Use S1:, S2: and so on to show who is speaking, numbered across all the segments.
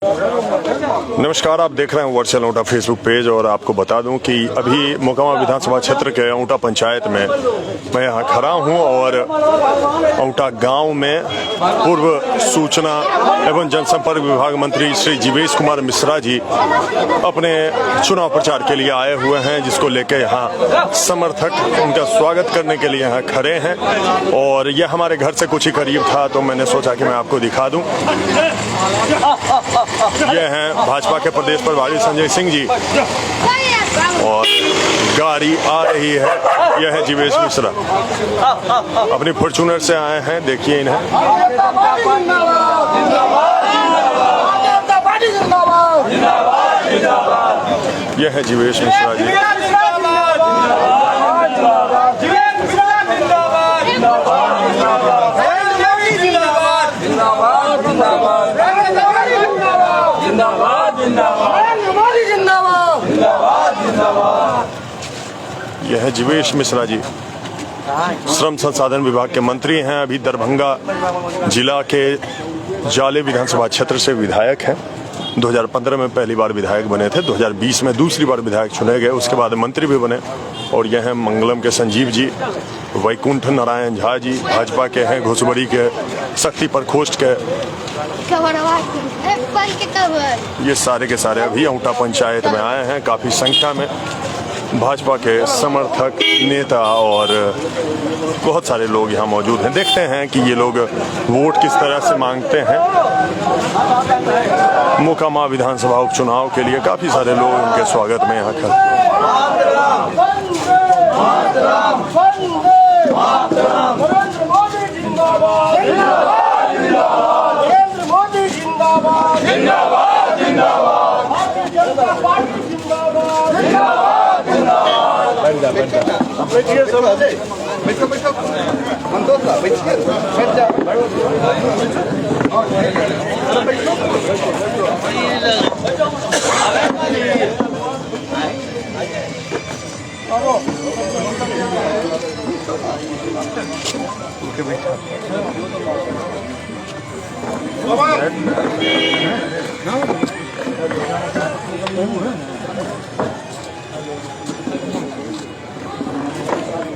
S1: नमस्कार, आप देख रहे हैं वर्चुअल औंटा फेसबुक पेज। और आपको बता दूं कि अभी मोकामा विधानसभा क्षेत्र के औंटा पंचायत में मैं यहाँ खड़ा हूँ और औंटा गांव में पूर्व सूचना एवं जनसंपर्क विभाग मंत्री श्री जीवेश कुमार मिश्रा जी अपने चुनाव प्रचार के लिए आए हुए हैं, जिसको लेकर यहाँ समर्थक उनका स्वागत करने के लिए यहाँ खड़े हैं। और यह हमारे घर से कुछ ही करीब था, तो मैंने सोचा कि मैं आपको दिखा दूं। ये हैं भाजपा के प्रदेश प्रभारी संजय सिंह जी और गाड़ी आ रही है। यह है जीवेश मिश्रा, अपनी फॉर्च्यूनर से आए हैं। देखिए इन्हें। यह है जीवेश मिश्रा जी। यह है जीवेश मिश्रा जी, श्रम संसाधन विभाग के मंत्री हैं। अभी दरभंगा जिला के जाले विधानसभा क्षेत्र से विधायक हैं। 2015 में पहली बार विधायक बने थे, 2020 में दूसरी बार विधायक चुने गए, उसके बाद मंत्री भी बने। और यह हैं मंगलम के संजीव जी, वैकुंठ नारायण झा जी भाजपा के हैं, घोसबड़ी के शक्ति प्रकोष्ठ के। ये सारे के सारे अभी औंटा पंचायत में आए हैं। काफ़ी संख्या में भाजपा के समर्थक, नेता और बहुत सारे लोग यहाँ मौजूद हैं। देखते हैं कि ये लोग वोट किस तरह से मांगते हैं। मोकामा विधानसभा उपचुनाव के लिए काफ़ी सारे लोग उनके स्वागत में यहाँ खड़े।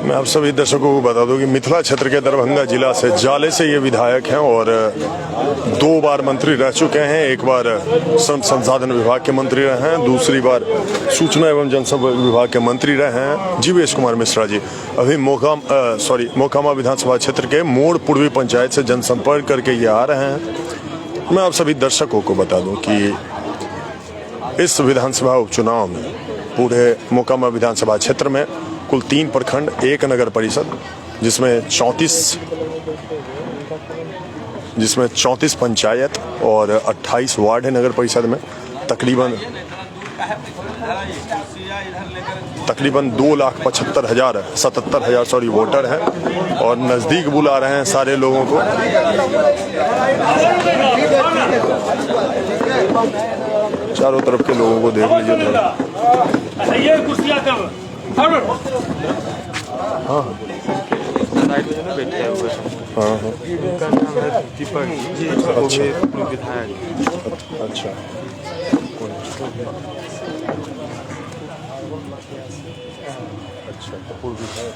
S1: मैं आप सभी दर्शकों को बता दूं कि मिथिला क्षेत्र के दरभंगा जिला से जाले से ये विधायक हैं और 2 बार मंत्री रह चुके हैं। एक बार श्रम संसाधन विभाग के मंत्री रहे हैं, दूसरी बार सूचना एवं जनसंपर्क विभाग के मंत्री रहे हैं जीवेश कुमार मिश्रा जी। अभी मोकामा विधानसभा क्षेत्र के मोड़ पूर्वी पंचायत से जनसंपर्क करके ये आ रहे हैं। मैं आप सभी दर्शकों को बता दूं कि इस विधानसभा उपचुनाव में पूरे मोकामा विधानसभा क्षेत्र में कुल 3 प्रखंड, 1 नगर परिषद, जिसमें 34 पंचायत और 28 वार्ड है नगर परिषद में। तकरीबन 2,75,000 वोटर हैं और नज़दीक बुला रहे हैं सारे लोगों को। चारों तरफ के लोगों को देख लीजिए। हाँ बैठे हुए हैं। हाँ दीपक जी, विधायक। अच्छा, कपूर विधायक।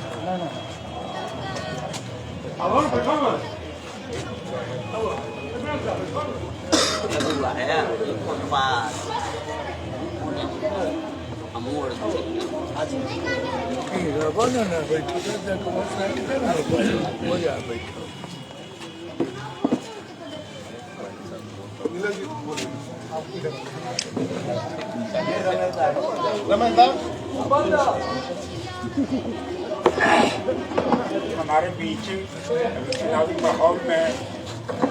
S2: हमारे बीच चुनावी माहौल में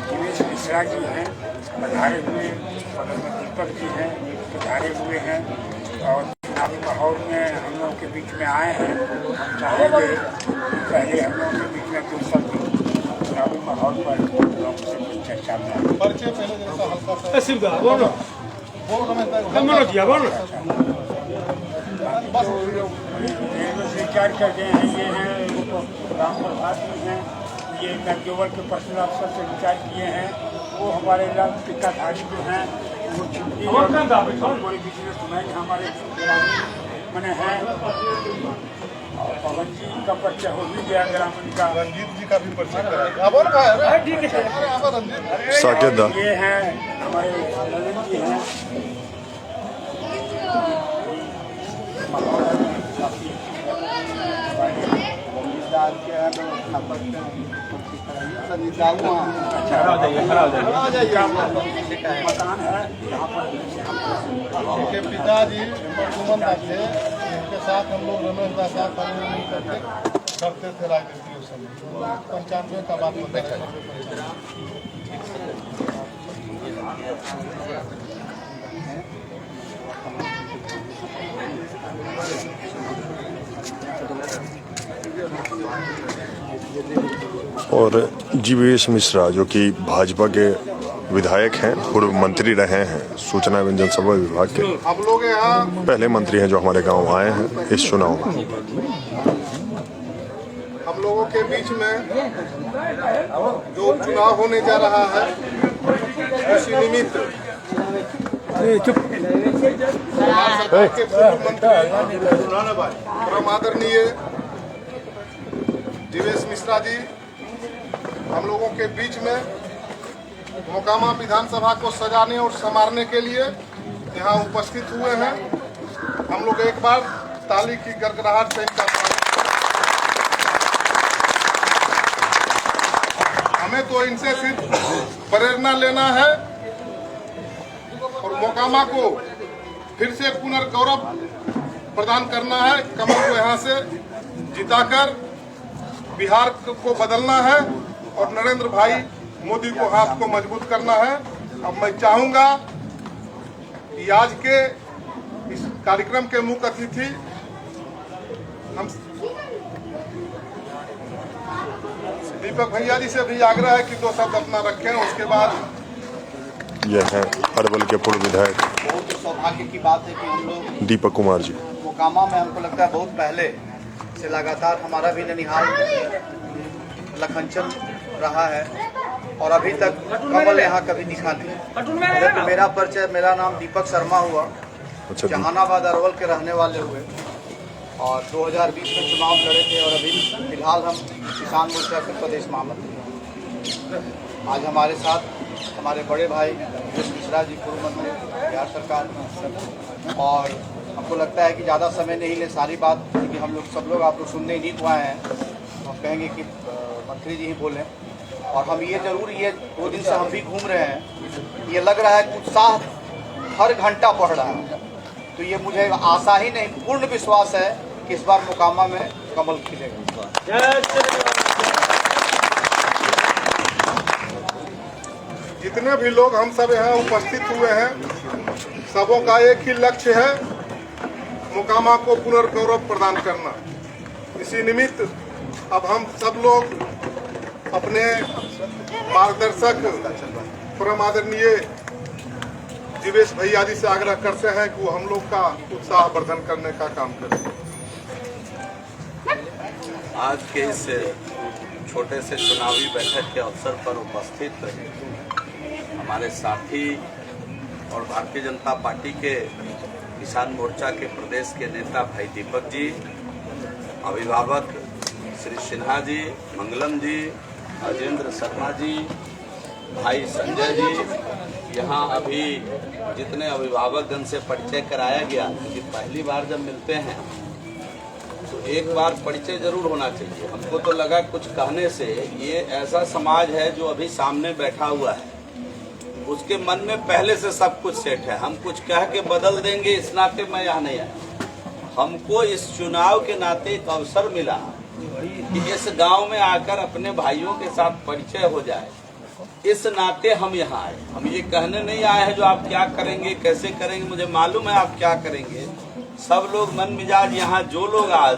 S2: जीवेश मिश्रा जी हैं पधारे हुए, बगल में दीपक जी हैं पधारे हुए हैं और चुनावी माहौल में हम लोगों के बीच में आए हैं। हम चाहेंगे पहले हम लोगों के बीच में कुछ सब चुनावी माहौल पर लोगों से कुछ चर्चा में विचार कर गए हैं। ये हैं राम प्रभात जी हैं, ये नवजोवर के पर्सनल अफसर से विचार किए हैं। वो हमारे पिताधारी जो हैं वो छुट्टी पूरे बिजनेसमैन हमारे ग्रामीण मैंने हैं। और पवन जी का परिचय हो भी गया ग्रामीण का।
S3: रंजीत जी का भी परिचय कराया।
S1: साकेत दा
S2: ये हैं हमारे ललन जी हैं। मकान है यहाँ पर
S3: उनके पिताजी प्रदुमन दास थे, उनके साथ हम लोग रमेश दास साथ करते थे राजनीति उस समय। 95 का बात बताया।
S1: और जीवेश मिश्रा जो कि भाजपा के विधायक हैं, पूर्व मंत्री रहे हैं सूचना एवं जनसंपर्क विभाग के,
S3: हम लोग यहाँ
S1: पहले मंत्री हैं जो हमारे गांव आए हैं इस चुनाव में।
S3: हम लोगों के बीच में जो चुनाव होने जा रहा है, इसी निमित्त सरकार के पूर्व मंत्री परम आदरणीय जीवेश मिश्रा जी हम लोगों के बीच में मोकामा विधानसभा को सजाने और संवारने के लिए यहाँ उपस्थित हुए हैं। हम लोग एक बार ताली की गड़गड़ाहट से इनका हमें तो इनसे सिर्फ प्रेरणा लेना है और मोकामा को फिर से पुनर्गौरव प्रदान करना है। कमल को यहाँ से जिताकर बिहार को बदलना है और नरेंद्र भाई मोदी को हाथ को मजबूत करना है। अब मैं चाहूंगा कि आज के इस कार्यक्रम के मुख्य अतिथि हम दीपक भैया जी से भी आग्रह है कि 2 शब्द अपना रखें। उसके बाद
S1: यह हैं अरवल के पूर्व विधायक
S4: बहुत सौभाग्य की बात है कि हम लोग
S1: दीपक कुमार जी।
S4: मोकामा में हमको लगता है बहुत पहले से लगातार हमारा भी ननिहाल लखनचल रहा है और अभी तक कमल यहाँ कभी दिखा नहीं। तो मेरा परिचय, मेरा नाम दीपक शर्मा हुआ,
S1: अच्छा,
S4: जहानाबाद अरवल के रहने वाले हुए और 2020 में चुनाव लड़े थे और अभी फिलहाल हम किसान मोर्चा के प्रदेश महामंत्री हैं। आज हमारे साथ हमारे बड़े भाई जीवेश मिश्रा जी पूर्व मंत्री बिहार सरकार में, और हमको लगता है कि ज़्यादा समय नहीं ले, सारी बात क्योंकि हम लोग सब लोग आप लोग सुनने ही नहीं को आए हैं, तो हम कहेंगे कि मंत्री जी ही बोलें। और हम ये जरूर, ये 2 दिन से हम भी घूम रहे हैं, ये लग रहा है कि उत्साह हर घंटा बढ़ रहा है। तो ये मुझे आशा ही नहीं, पूर्ण विश्वास है कि इस बार मोकामा में कमल खिलेगा।
S3: जितने भी लोग हम सब यहाँ उपस्थित हुए हैं, सबों का एक ही लक्ष्य है, मोकामा को पुनर्गौरव प्रदान करना। इसी निमित्त अब हम सब लोग अपने मार्गदर्शक परम आदरणीय जीवेश भैया जी से आग्रह करते हैं कि वो हम लोग का उत्साह वर्धन करने का काम करें।
S5: आज के इस छोटे से चुनावी बैठक के अवसर पर उपस्थित रहे हमारे साथी और भारतीय जनता पार्टी के किसान मोर्चा के प्रदेश के नेता भाई दीपक जी, अभिभावक श्री सिन्हा जी, मंगलम जी, अजेंद्र शर्मा जी, भाई संजय जी, यहाँ अभी जितने अभिभावकगण से परिचय कराया गया, क्योंकि पहली बार जब मिलते हैं तो एक बार परिचय जरूर होना चाहिए। हमको तो लगा कुछ कहने से ये ऐसा समाज है जो अभी सामने बैठा हुआ है, उसके मन में पहले से सब कुछ सेट है। हम कुछ कह के बदल देंगे इस नाते मैं यहाँ नहीं आया। हमको इस चुनाव के नाते एक अवसर मिला कि इस गांव में आकर अपने भाइयों के साथ परिचय हो जाए, इस नाते हम यहाँ आए। हम ये कहने नहीं आए हैं जो आप क्या करेंगे, कैसे करेंगे, मुझे मालूम है आप क्या करेंगे। सब लोग मन मिजाज, यहाँ जो लोग आज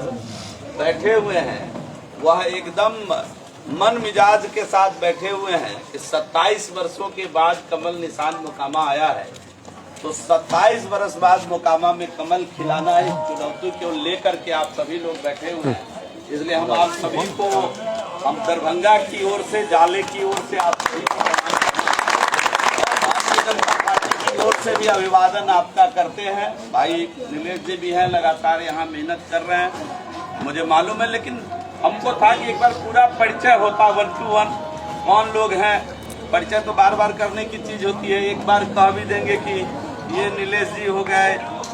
S5: बैठे हुए हैं वह एकदम मन मिजाज के साथ बैठे हुए हैं। इस 27 वर्षों के बाद कमल निशान मोकामा आया है, तो 27 वर्ष बाद मोकामा में कमल खिलाना है, चुनौती को लेकर के आप सभी लोग बैठे हुए हैं। इसलिए हम आप सभी को, हम दरभंगा की ओर से, जाले की ओर से आप सभी को, भारतीय जनता पार्टी की ओर से भी अभिवादन आपका करते हैं। भाई नीलेश जी भी हैं, लगातार यहाँ मेहनत कर रहे हैं, मुझे मालूम है, लेकिन हमको था कि एक बार पूरा परिचय होता 1 to 1, कौन लोग हैं। परिचय तो बार बार करने की चीज होती है, एक बार कह भी देंगे कि ये नीलेश जी हो गए,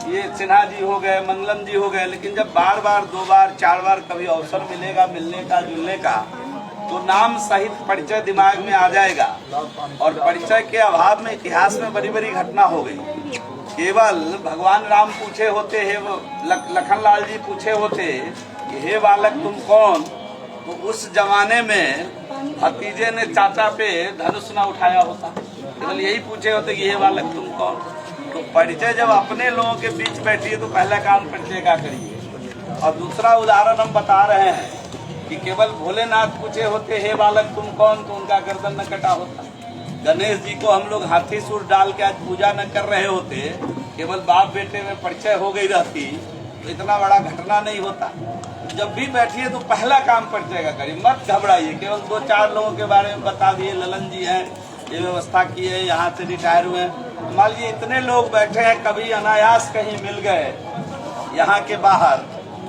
S5: ये सिन्हा जी हो गए, मंगलम जी हो गए, लेकिन जब बार बार 2 बार 4 बार कभी अवसर मिलेगा मिलने का जुलने का, तो नाम सहित परिचय दिमाग में आ जाएगा। और परिचय के अभाव में इतिहास में बड़ी बड़ी घटना हो गई। केवल भगवान राम पूछे होते हैं, वो लखनलाल जी पूछे होते कि हे बालक तुम कौन, तो उस जमाने में भतीजे ने चाचा पे धनुष न उठाया होता, केवल यही पूछे होते कि हे बालक तुम कौन। तो परिचय जब अपने लोगों के बीच बैठिए तो पहला काम परिचय का करिए। और दूसरा उदाहरण हम बता रहे हैं कि केवल भोलेनाथ पूछे होते हे बालक तुम कौन, तो उनका गर्दन न कटा होता। गणेश जी को हम लोग हाथी सूर डाल के आज पूजा न कर रहे होते, केवल बाप बेटे में परिचय हो गई रहती, तो इतना बड़ा घटना नहीं होता। जब भी बैठिए तो पहला काम परिचय का करिए, मत घबराइए। केवल 2-4 लोगों के बारे में बता दिए, ललन जी हैं, ये व्यवस्था की है, यहाँ से रिटायर हुए हैं। मान लीजिए इतने लोग बैठे हैं, कभी अनायास कहीं मिल गए यहाँ के बाहर,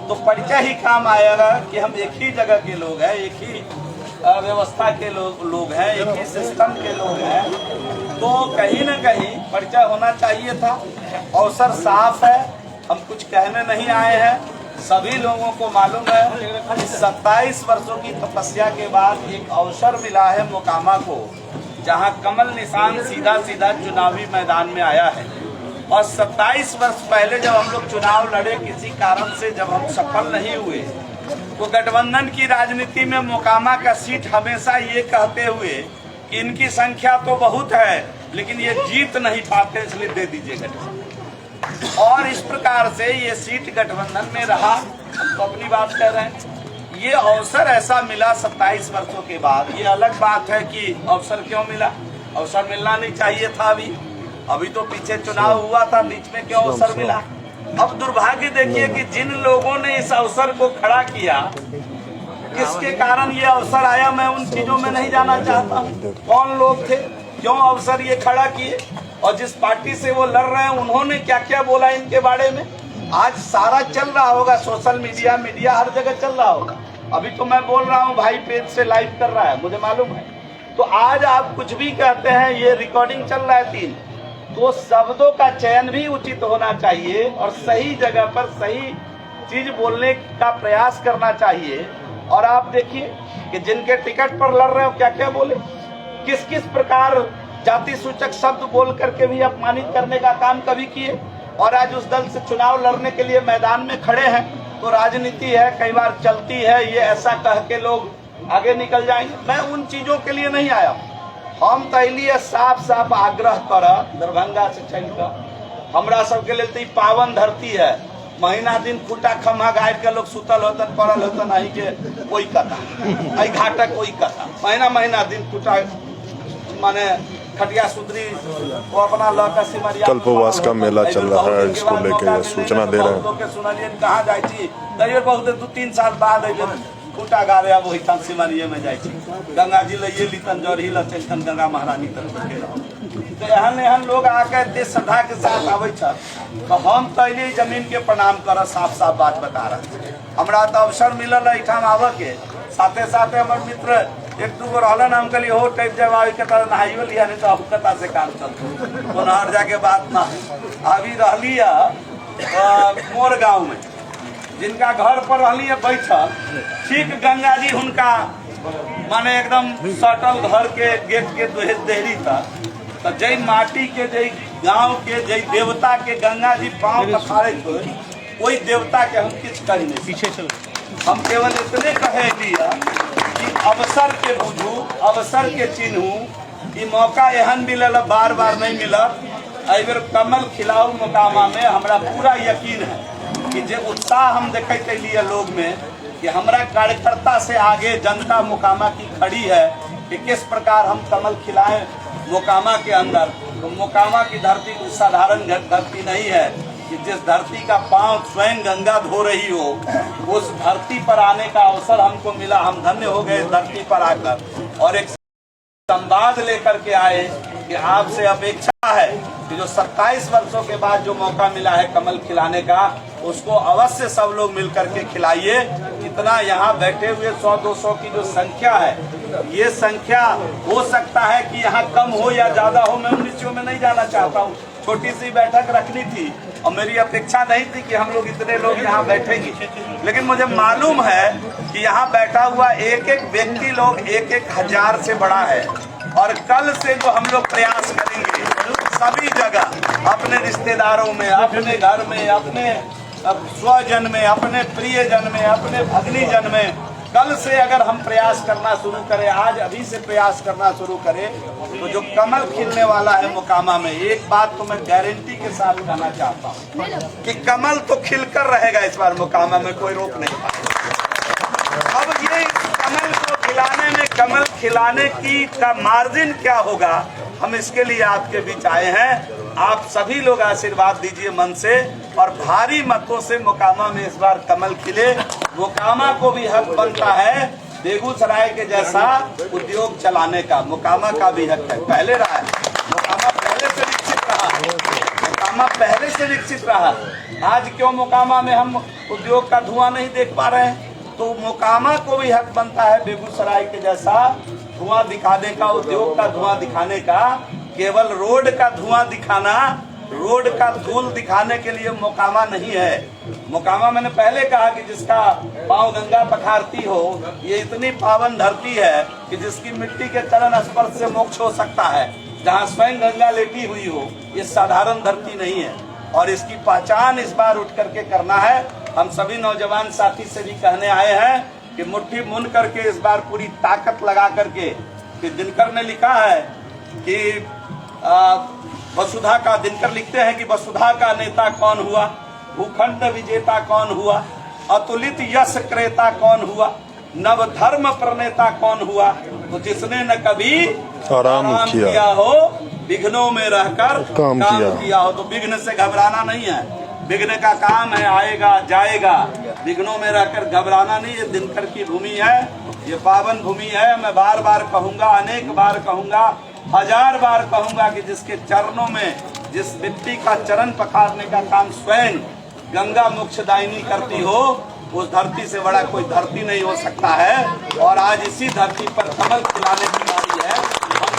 S5: तो परिचय ही काम आएगा कि हम एक ही जगह के लोग हैं, एक ही व्यवस्था के लोग हैं, एक ही सिस्टम के लोग हैं। तो कहीं न कहीं परिचय होना चाहिए था। अवसर साफ है, हम कुछ कहने नहीं आए हैं, सभी लोगों को मालूम है। 27 वर्षों की तपस्या के बाद एक अवसर मिला है मोकामा को, जहां कमल निशान सीधा सीधा चुनावी मैदान में आया है। और 27 वर्ष पहले जब हम लोग चुनाव लड़े, किसी कारण से जब हम सफल नहीं हुए, तो गठबंधन की राजनीति में मोकामा का सीट हमेशा ये कहते हुए कि इनकी संख्या तो बहुत है लेकिन ये जीत नहीं पाते, इसलिए दे दीजिए गठबंधन। और इस प्रकार से ये सीट गठबंधन में रहा। हम तो अपनी बात कह रहे हैं, ये अवसर ऐसा मिला 27 वर्षों के बाद। ये अलग बात है कि अवसर क्यों मिला, अवसर मिलना नहीं चाहिए था। अभी तो पीछे चुनाव हुआ था, बीच में क्यों अवसर मिला। अब दुर्भाग्य देखिए कि जिन लोगों ने इस अवसर को खड़ा किया, किसके कारण ये अवसर आया, मैं उन चीजों में नहीं जाना चाहता हूँ। कौन लोग थे, क्यों अवसर ये खड़ा किए, और जिस पार्टी से वो लड़ रहे हैं उन्होंने क्या क्या बोला इनके बारे में। आज सारा चल रहा होगा, सोशल मीडिया, मीडिया हर जगह चल रहा होगा। अभी तो मैं बोल रहा हूँ, भाई पेज से लाइव कर रहा है, मुझे मालूम है। तो आज आप कुछ भी कहते हैं, ये रिकॉर्डिंग चल रहा है 3, तो शब्दों का चयन भी उचित होना चाहिए और सही जगह पर सही चीज बोलने का प्रयास करना चाहिए। और आप देखिए कि जिनके टिकट पर लड़ रहे हो क्या क्या बोले, किस किस प्रकार जाति सूचक शब्द बोल करके भी अपमानित करने का काम कभी किए। और आज उस दल से चुनाव लड़ने के लिए मैदान में खड़े हैं। तो राजनीति है, कई बार चलती है, ये ऐसा कह के लोग आगे निकल जाएंगे। मैं उन चीजों के लिए नहीं आया हूँ। हम तैलिए साफ साफ आग्रह कर, दरभंगा से चल कर हमरा सबके लिए तो पावन धरती है। महीना दिन खूटा खम्हा गाड़ के लोग सुतल होतन, पड़ल होतन, अही के कोई कथा, अही घाटक कोई कथा। महीना दिन खूटा माने खटिया सुधरी वो अपना लौका सिमरिया
S1: कल्पवास का मेला चल रहा है, इसको लेके सूचना दे रहे हैं।
S5: सुनलिए कहाँ जाए छी, कहिए बहुत 2-3 साल बाद खूटा गावे अब वही तन सिमरिये में जाए छी। गंगा जी लइए लीतन जौरही लचन गंगा महारानी तरफ। तो एहन लोग आके देश श्रद्धा के साथ आवे छ, तो हम तैले जमीन के प्रणाम कर, साफ साफ बात बता रहे। हमरा तो अवसर मिलल है इठाम आवे के, साथे साथे हमारे मित्र 1-2 गो रहलन, हम कहलिए हो टाइप जब आवे के तरह नहाइयो लिया, नहीं तो अवकता से काम चलते तो नहर जाके बात ना। अभी रहली मोर गाँव में, जिनका घर पर रहली है बैठल, ठीक गंगा जी उनका माने एकदम सटल घर के गेट के देहरी था। तो जय माटी के, जय गांव के, जय देवता के गंगा जी पांव पखारे थे, कोई देवता के हम किस करी नहीं पीछे चल। हम केवल इतने कहे दिया कि अवसर के बुझू, अवसर के चिन्हू। ये मौका एहन मिलल, बार बार नहीं मिलत। अइबेर कमल खिलाऊ मोकामा में हमरा पूरा यकीन है कि जो उत्साह हम देखते लिए लोग में, कि हमारा कार्यकर्ता से आगे जनता मोकामा की खड़ी है कि किस प्रकार हम कमल खिलाएं मोकामा के अंदर। तो मोकामा की धरती कुछ साधारण धरती नहीं है कि जिस धरती का पांव स्वयं गंगा धो रही हो, उस धरती पर आने का अवसर हमको मिला। हम धन्य हो गए धरती पर आकर, और एक संवाद लेकर के आए कि आपसे अपेक्षा है कि जो 27 वर्षों के बाद जो मौका मिला है कमल खिलाने का, उसको अवश्य सब लोग मिलकर के खिलाइए। इतना यहाँ बैठे हुए 100-200 की जो संख्या है, ये संख्या हो सकता है कि यहाँ कम हो या ज्यादा हो, मैं उन विषयों में नहीं जाना चाहता हूँ। छोटी सी बैठक रखनी थी और मेरी अपेक्षा नहीं थी कि हम लोग इतने लोग यहाँ बैठेंगे, लेकिन मुझे मालूम है कि यहाँ बैठा हुआ एक एक व्यक्ति लोग 1-1 हजार से बड़ा है। और कल से जो हम लोग प्रयास करेंगे सभी जगह, अपने रिश्तेदारों में, अपने घर में, अपने स्वजन में, अपने प्रियजन में, अपने भगनीजन में, कल से अगर हम प्रयास करना शुरू करें, आज अभी से प्रयास करना शुरू करें, तो जो कमल खिलने वाला है मोकामा में, एक बात तो मैं गारंटी के साथ कहना चाहता हूँ कि कमल तो खिलकर रहेगा इस बार मोकामा में, कोई रोक नहीं पाएगा। अब ये कमल को खिलाने में, कमल खिलाने की का मार्जिन क्या होगा, हम इसके लिए आपके बीच आए हैं। आप सभी लोग आशीर्वाद दीजिए मन से, और भारी मतों से मोकामा में इस बार कमल खिले। मोकामा को भी हक बनता है बेगूसराय के जैसा उद्योग चलाने का, मोकामा का भी हक है। पहले रहा है मोकामा, पहले से विकसित रहा, मोकामा पहले से विकसित रहा। आज क्यों मोकामा में हम उद्योग का धुआं नहीं देख पा रहे हैं? तो मोकामा को भी हक बनता है बेगूसराय के जैसा धुआं दिखाने का, उद्योग का धुआं दिखाने का। केवल रोड का धुआं दिखाना, रोड का धूल दिखाने के लिए मोकामा नहीं है। मोकामा मैंने पहले कहा कि जिसका पांव गंगा पखारती हो, ये इतनी पावन धरती है कि जिसकी मिट्टी के चरण स्पर्श से मोक्ष हो सकता है, जहाँ स्वयं गंगा लेटी हुई हो। ये साधारण धरती नहीं है, और इसकी पहचान इस बार उठ करके करना है। हम सभी नौजवान साथी से भी कहने आए हैं कि मुट्ठी मुन करके इस बार पूरी ताकत लगा करके, कि दिनकर ने लिखा है कि वसुधा का, दिनकर लिखते हैं कि वसुधा का नेता कौन हुआ, भूखंड विजेता कौन हुआ, अतुलित यश क्रेता कौन हुआ, नव धर्म प्रणेता कौन हुआ, तो जिसने न कभी आराम किया हो, विघ्नों में रहकर काम किया हो। तो विघ्न से घबराना नहीं है, विघ्न का काम है, आएगा जाएगा। विघ्नों में रहकर घबराना नहीं। ये दिनकर की भूमि है, ये पावन भूमि है। मैं बार बार कहूंगा, अनेक बार कहूंगा, 1000 बार कहूंगा कि जिसके चरणों में, जिस मिट्टी का चरण पखारने का काम स्वयं गंगा मोक्षदायिनी करती हो, उस धरती से बड़ा कोई धरती नहीं हो सकता है। और आज इसी धरती पर कमल खिलाने की बारी है। हम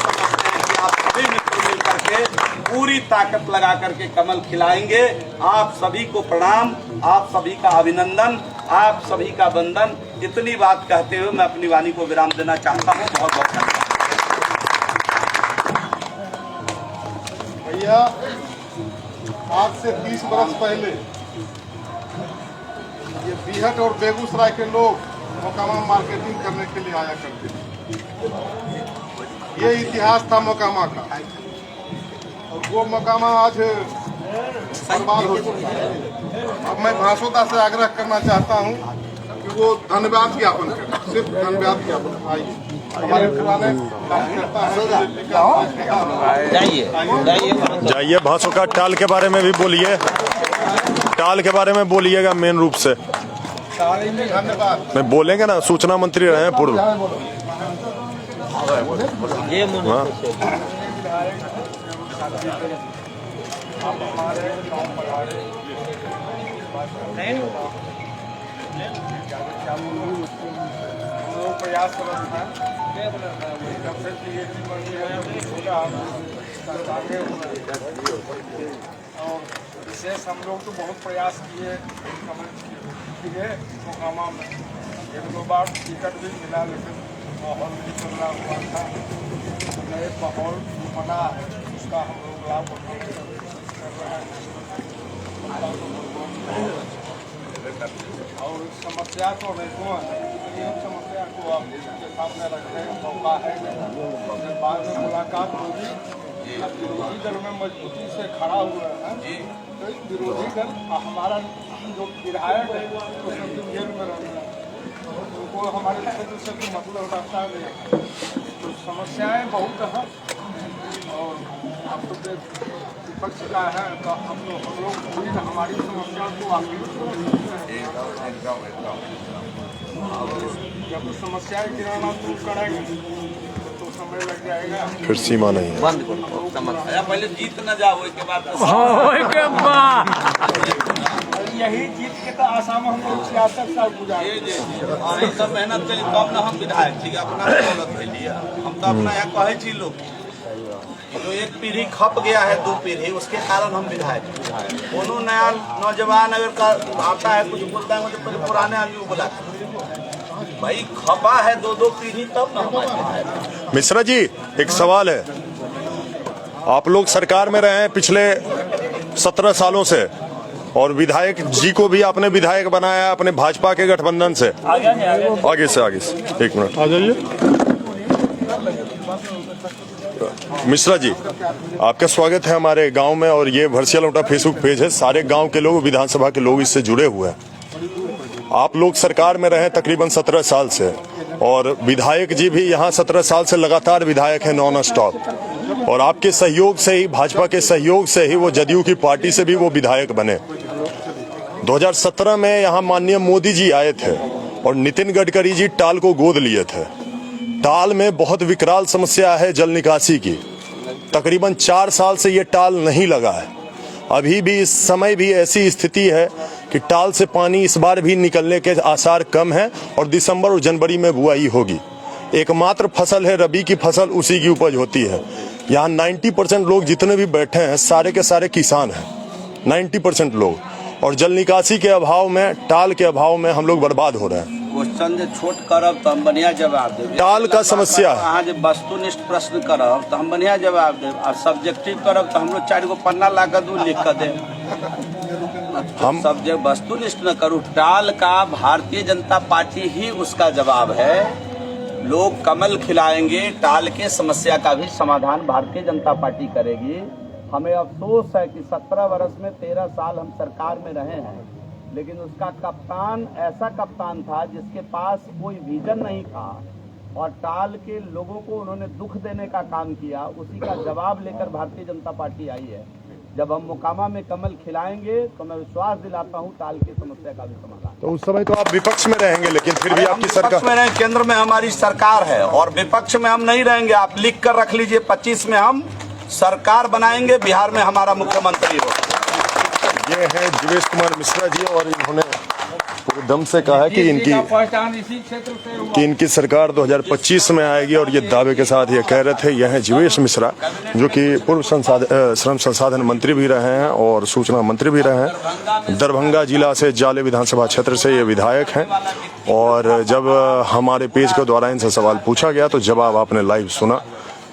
S5: समझते हैं कि आप सभी मित्र मिल करके पूरी ताकत लगा करके कमल खिलाएंगे। आप सभी को प्रणाम, आप सभी का अभिनंदन, आप सभी का वंदन। इतनी बात कहते हुए मैं अपनी वाणी को विराम देना चाहता हूँ। बहुत बहुत धन्यवाद।
S3: भैया, आज से 30 वर्ष पहले ये बीहट और बेगूसराय के लोग मोकामा मार्केटिंग करने के लिए आया करते थे। ये इतिहास था मोकामा का, और वो मोकामा आज बर्बाद हो चुका है। अब मैं भाषोदा से आग्रह करना चाहता हूँ कि वो धन्यवाद ज्ञापन करें, सिर्फ धन्यवाद ज्ञापन। आइए हमारे पुराने
S1: जाइए, भाषो का टाल के बारे में भी बोलिए, टाल के बारे में बोलिएगा मेन रूप से।
S3: धन्यवाद
S1: मैं बोलेंगे ना, सूचना मंत्री रहे हैं पूर्व।
S3: प्रयास कर रहा है जब से और विशेष हम लोग तो बहुत प्रयास किए मोकामा में। 1-2 बार टिकट भी मिला, लेकिन माहौल भी चल रहा हुआ था। नए माहौल बना है, उसका हम लोग लाभ उठाने की कोशिश कर रहे हैं। और समस्या तो अनेकों है, इन समस्या को आपके सामने रखने का मौका है। बाद में मुलाकात होगी। विरोधी दल में मजबूती से खड़ा हुआ है, तो विरोधी दल हमारा जो विधायक है वो सब जेल में रहना है, उनको हमारे क्षेत्र से तो मतलब रहता नहीं। तो समस्याएं बहुत हैं, और अब तो विपक्ष का है, तो हम लोग पूरी हमारी समस्या को जब समस्याएं गिराना दूर करेंगे तो
S1: फिर सीमा नहीं है।
S5: बंद करो समझ पहले जीत न जाओ के बाद
S2: यही जीत के तो आसाम हम लोग 66 साल गुजारे।
S5: और सब मेहनत करी तब न हम विधायक ठीक अपना दौलत के लिए हम तो अपना यहाँ कहे छी लोग जो एक पीढ़ी खप गया है 2 पीढ़ी उसके कारण हम विधायक दोनों नया नौजवान अगर आता है कुछ बोलता है मुझे पहले पुराने आदमी को बुला भाई खपा है 2 पीढ़ी तब न हमारे।
S1: मिश्रा जी एक सवाल है, आप लोग सरकार में रहे हैं पिछले 17 सालों से और विधायक जी को भी आपने विधायक बनाया अपने भाजपा के गठबंधन से। आगे से एक मिनट आ जाइए। मिश्रा जी आपका स्वागत है हमारे गांव में और ये वर्सिया लौटा फेसबुक पेज है, सारे गांव के लोग विधानसभा के लोग इससे जुड़े हुए हैं। आप लोग सरकार में रहे तकरीबन 17 साल से और विधायक जी भी यहाँ 17 साल से लगातार विधायक है नॉन स्टॉप और आपके सहयोग से ही भाजपा के सहयोग से ही वो जदयू की पार्टी से भी वो विधायक बने। 2017 में यहाँ माननीय मोदी जी आए थे और नितिन गडकरी जी टाल को गोद लिए थे। टाल में बहुत विकराल समस्या है जल निकासी की, तकरीबन 4 साल से ये टाल नहीं लगा है। अभी भी इस समय भी ऐसी स्थिति है कि टाल से पानी इस बार भी निकलने के आसार कम हैं और दिसंबर और जनवरी में बुआई होगी। एकमात्र फसल है रबी की फसल, उसी की उपज होती है। यहाँ 90% लोग जितने भी बैठे हैं सारे के सारे किसान हैं, 90% लोग, और जल निकासी के अभाव में टाल के अभाव में हम लोग बर्बाद हो रहे हैं।
S5: क्वेश्चन जो छोट करब तो हम बढ़िया जवाब देब।
S1: टाल का समस्या है।
S5: अहाँ जो वस्तुनिष्ठ प्रश्न करब तो हम बढ़िया जवाब देब और सब्जेक्टिव करब तो हम लोग 4 गो पन्ना लागत लिख कर देब। हम सब्जेक्ट वस्तुनिष्ठ न करूँ। टाल का भारतीय जनता पार्टी ही उसका जवाब है। लोग कमल खिलाएंगे, टाल के समस्या का भी समाधान भारतीय जनता पार्टी करेगी। हमें अफसोस है कि 17 वर्ष में 13 साल हम सरकार में रहे हैं, लेकिन उसका कप्तान ऐसा कप्तान था जिसके पास कोई विजन नहीं था और टाल के लोगों को उन्होंने दुख देने का काम किया। उसी का जवाब लेकर भारतीय जनता पार्टी आई है। जब हम मोकामा में कमल खिलाएंगे तो मैं विश्वास दिलाता हूं टाल की समस्या का भी समाधान।
S1: तो उस समय तो आप विपक्ष में रहेंगे, लेकिन फिर भी आपकी सरकार
S5: में रहें, केंद्र में हमारी सरकार है और विपक्ष में हम नहीं रहेंगे। आप लिख कर रख लीजिए 25 में हम सरकार बनाएंगे, बिहार में हमारा मुख्यमंत्री होगा।
S1: ये है जीवेश कुमार मिश्रा जी और इन्होंने पूरे दम से कहा कि इनकी सरकार 2025 में आएगी और ये दावे के साथ ये कह रहे थे। यह है जीवेश मिश्रा जो कि पूर्व श्रम संसाधन मंत्री भी रहे हैं और सूचना मंत्री भी रहे हैं। दरभंगा जिला से जाले विधानसभा क्षेत्र से ये विधायक हैं और जब हमारे पेज के द्वारा इनसे सवाल पूछा गया तो जवाब आपने लाइव सुना।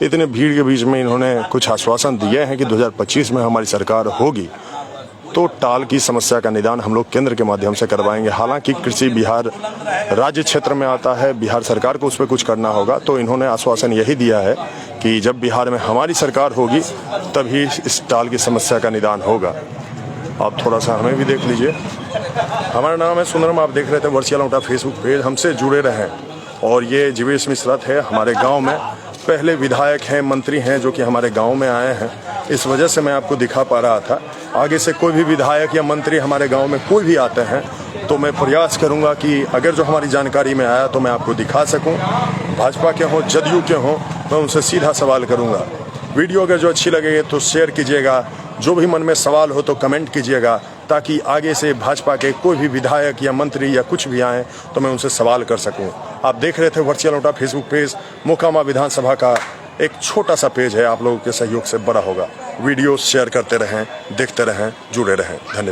S1: इतने भीड़ के बीच में इन्होंने कुछ आश्वासन दिए हैं कि 2025 में हमारी सरकार होगी तो टाल की समस्या का निदान हम लोग केंद्र के माध्यम से करवाएंगे। हालांकि कृषि बिहार राज्य क्षेत्र में आता है, बिहार सरकार को उस पर कुछ करना होगा, तो इन्होंने आश्वासन यही दिया है कि जब बिहार में हमारी सरकार होगी तभी इस टाल की समस्या का निदान होगा। आप थोड़ा सा हमें भी देख लीजिए। हमारा नाम है सुंदरम, आप देख रहे थे वर्सिया लौटा फेसबुक पेज। हमसे जुड़े रहें। और ये जीवेश मिश्रा थे, हमारे गाँव में पहले विधायक हैं, मंत्री हैं जो कि हमारे गांव में आए हैं। इस वजह से मैं आपको दिखा पा रहा था। आगे से कोई भी विधायक या मंत्री हमारे गांव में कोई भी आते हैं तो मैं प्रयास करूंगा कि अगर जो हमारी जानकारी में आया तो मैं आपको दिखा सकूं। भाजपा के हों, जदयू के हों, मैं उनसे सीधा सवाल करूंगा। वीडियो अगर जो अच्छी लगे तो शेयर कीजिएगा, जो भी मन में सवाल हो तो कमेंट कीजिएगा, ताकि आगे से भाजपा के कोई भी विधायक या मंत्री या कुछ भी आए तो मैं उनसे सवाल कर सकूं। आप देख रहे थे वर्सिया लौटा फेसबुक पेज। मोकामा विधानसभा का एक छोटा सा पेज है, आप लोगों के सहयोग से बड़ा होगा। वीडियो शेयर करते रहें, देखते रहें, जुड़े रहें। धन्यवाद।